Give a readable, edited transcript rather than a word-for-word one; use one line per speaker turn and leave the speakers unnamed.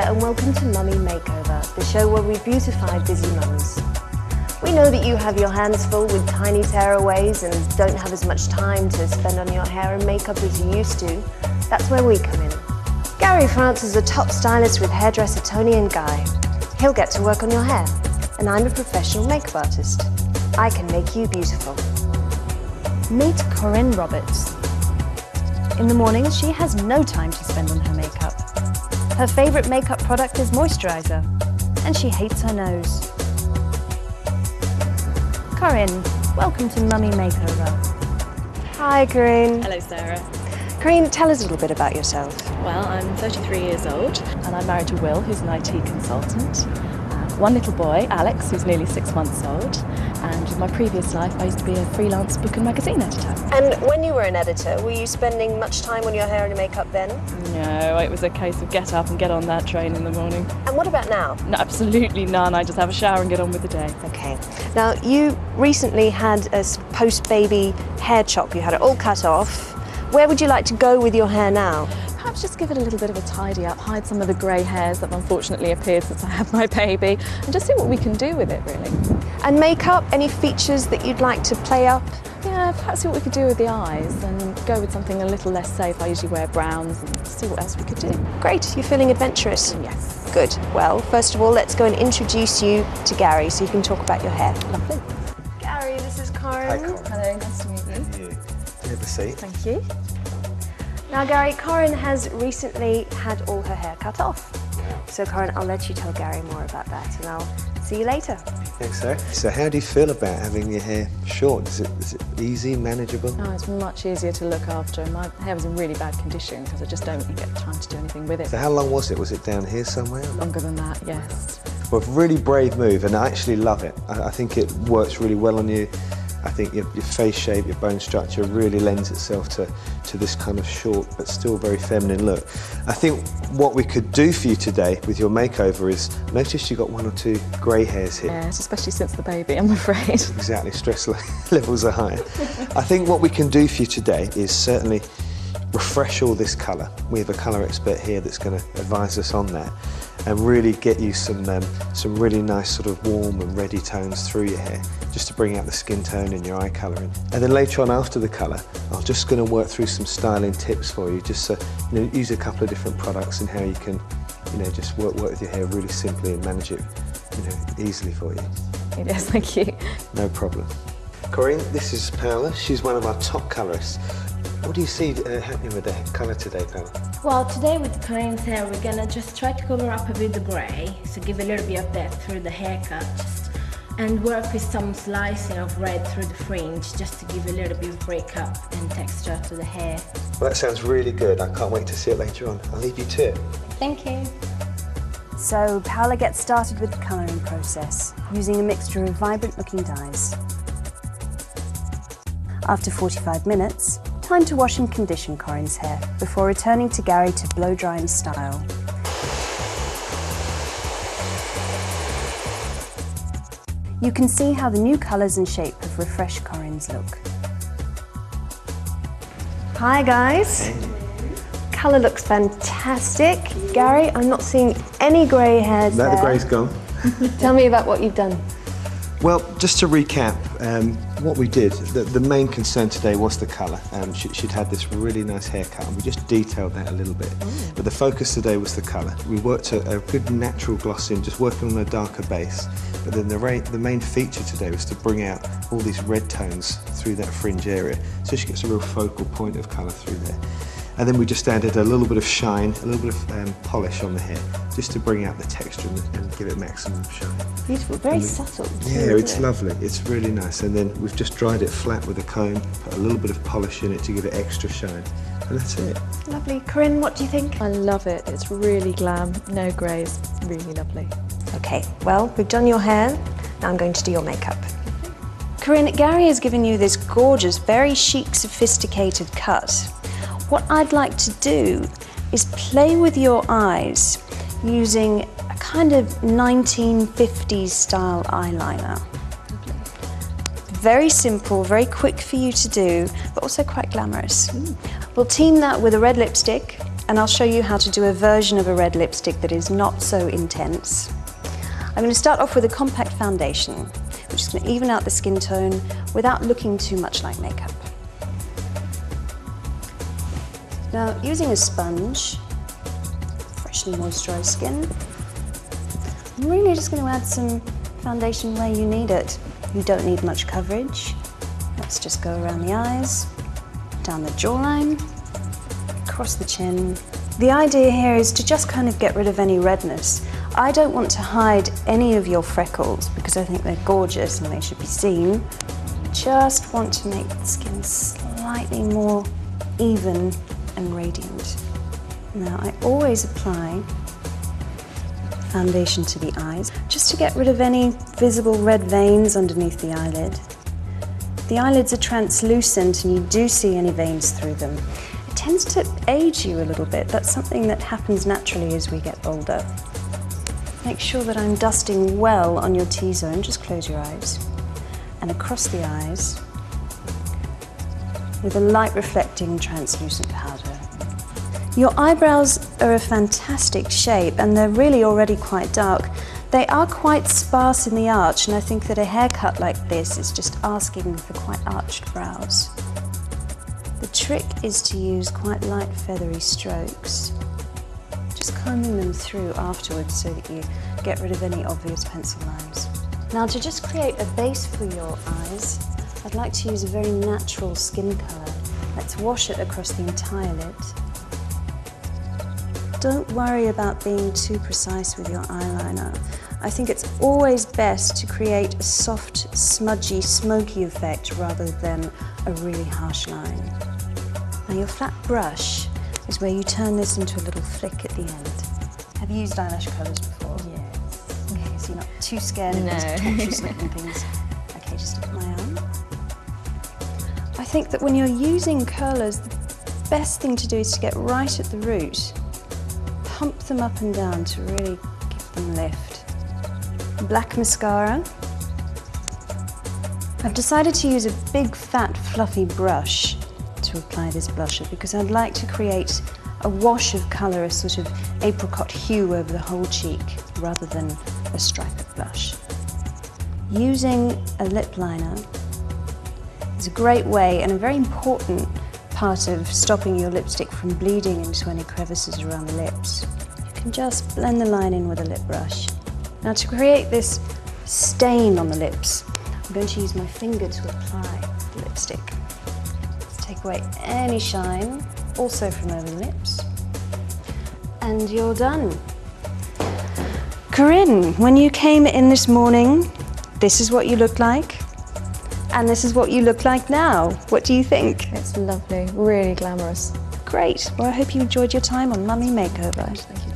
And welcome to Mummy Makeover, the show where we beautify busy mums. We know that you have your hands full with tiny tearaways and don't have as much time to spend on your hair and makeup as you used to. That's where we come in. Gary France is a top stylist with hairdresser Tony and Guy. He'll get to work on your hair, and I'm a professional makeup artist. I can make you beautiful. Meet Corinne Roberts. In the mornings, she has no time to spend on her makeup. Her favourite makeup product is moisturiser, and she hates her nose. Corinne, welcome to Mummy Makeover. Hi, Corinne.
Hello, Sarah.
Corinne, tell us a little bit about yourself.
Well, I'm 33 years old, and I'm married to Will, who's an IT consultant. One little boy, Alex, who's nearly 6 months old. And in my previous life, I used to be a freelance book and magazine editor.
And when you were an editor, were you spending much time on your hair and your makeup then?
No, it was a case of get up and get on that train in the morning.
And what about now?
No, absolutely none. I just have a shower and get on with the day.
Okay. Now, you recently had a post-baby hair chop. You had it all cut off. Where would you like to go with your hair now?
Perhaps just give it a little bit of a tidy up, hide some of the grey hairs that have unfortunately appeared since I had my baby, and just see what we can do with it, really.
And makeup, any features that you'd like to play up?
Yeah, perhaps see what we could do with the eyes and go with something a little less safe. I usually wear browns and see what else we could do.
Great, you're feeling adventurous?
Yes.
Good. Well, first of all, let's go and introduce you to Gary so you can talk about your hair.
Lovely.
Gary, this is Corinne.
Hi, Corinne.
Hello, nice to meet you.
And you. Have a seat.
Thank you.
Now, Gary, Corinne has recently had all her hair cut off. So, Corinne, I'll let you tell Gary more about that, and I'll see you later.
Thanks, sir. So how do you feel about having your hair short? Is it easy, manageable?
Oh, it's much easier to look after. My hair was in really bad condition because I just don't really get time to do anything with it.
So how long was it? Was it down here somewhere?
Longer than that, yes.
Well, really brave move, and I actually love it. I think it works really well on you. I think your face shape, your bone structure really lends itself to this kind of short but still very feminine look. I think what we could do for you today with your makeover is, notice you've got 1 or 2 grey hairs here.
Yes, especially since the baby, I'm afraid.
Exactly, stress levels are high. I think what we can do for you today is certainly refresh all this colour. We have a colour expert here that's going to advise us on that and really get you some really nice sort of warm and ready tones through your hair, just to bring out the skin tone and your eye colouring. And then later on after the colour, I'm just going to work through some styling tips for you, just so use a couple of different products and how you can just work with your hair really simply and manage it easily for you.
Yes, thank you.
No problem. Corinne, this is Paola. She's one of our top colourists. What do you see happening with the colour today, Paola?
Well, today with Corinne's hair, we're gonna just try to cover up a bit the grey, so give a little bit of depth through the haircut, and work with some slicing of red through the fringe, just to give a little bit of breakup and texture to the hair.
Well, that sounds really good. I can't wait to see it later on. I'll leave you to it.
Thank you.
So Paola gets started with the colouring process, using a mixture of vibrant-looking dyes. After 45 minutes, time to wash and condition Corinne's hair before returning to Gary to blow dry and style. You can see how the new colours and shape have refreshed Corinne's look.
Hi, guys. Colour looks fantastic. Gary, I'm not seeing any grey hairs there.
The grey's gone.
Tell me about what you've done.
Well, just to recap, what we did, the main concern today was the colour. She'd had this really nice haircut and we just detailed that a little bit. But the focus today was the colour. We worked a good natural gloss in, just working on a darker base. But then the main feature today was to bring out all these red tones through that fringe area, so she gets a real focal point of colour through there. And then we just added a little bit of shine, a little bit of polish on the hair, just to bring out the texture and give it maximum shine.
Beautiful, very subtle.
Yeah, it's lovely. It's really nice. And then we've just dried it flat with a comb, put a little bit of polish in it to give it extra shine. And that's it.
Lovely. Corinne, what do you think?
I love it. It's really glam, no greys, really lovely.
Okay, well, we've done your hair. Now I'm going to do your makeup. Corinne, Gary has given you this gorgeous, very chic, sophisticated cut. What I'd like to do is play with your eyes using a kind of 1950s style eyeliner. Very simple, very quick for you to do, but also quite glamorous. We'll team that with a red lipstick
and I'll show you how to do a version of a red lipstick that is not so intense. I'm going to start off with a compact foundation, which is going to even out the skin tone without looking too much like makeup. Now, using a sponge, freshly moisturised skin, I'm really just going to add some foundation where you need it. You don't need much coverage. Let's just go around the eyes, down the jawline, across the chin. The idea here is to just kind of get rid of any redness. I don't want to hide any of your freckles because I think they're gorgeous and they should be seen. Just want to make the skin slightly more even and radiant. Now, I always apply foundation to the eyes just to get rid of any visible red veins underneath the eyelid. The eyelids are translucent and you do see any veins through them. It tends to age you a little bit. That's something that happens naturally as we get older. Make sure that I'm dusting well on your T-zone. Just close your eyes. And across the eyes with a light reflecting translucent powder. Your eyebrows are a fantastic shape and they're really already quite dark. They are quite sparse in the arch, and I think that a haircut like this is just asking for quite arched brows. The trick is to use quite light feathery strokes, just combing them through afterwards so that you get rid of any obvious pencil lines. Now, to just create a base for your eyes, I'd like to use a very natural skin colour. Let's wash it across the entire lid. Don't worry about being too precise with your eyeliner. I think it's always best to create a soft, smudgy, smoky effect rather than a really harsh line. Now, your flat brush is where you turn this into a little flick at the end. Have you used eyelash colours before?
Yes.
Okay, so you're not too scared of these torturous looking things. Okay, just look at my arm. I think that when you're using curlers, the best thing to do is to get right at the root. Pump them up and down to really give them lift. Black mascara. I've decided to use a big, fat, fluffy brush to apply this blusher because I'd like to create a wash of colour, a sort of apricot hue over the whole cheek rather than a stripe of blush. Using a lip liner is a great way and a very important part of stopping your lipstick from bleeding into any crevices around the lips. You can just blend the line in with a lip brush. Now, to create this stain on the lips, I'm going to use my finger to apply the lipstick. Let's take away any shine, also from over the lips. And you're done. Corinne, when you came in this morning, this is what you looked like. And this is what you look like now. What do you think?
It's lovely, really glamorous.
Great. Well, I hope you enjoyed your time on Mummy Makeover.
Thank you.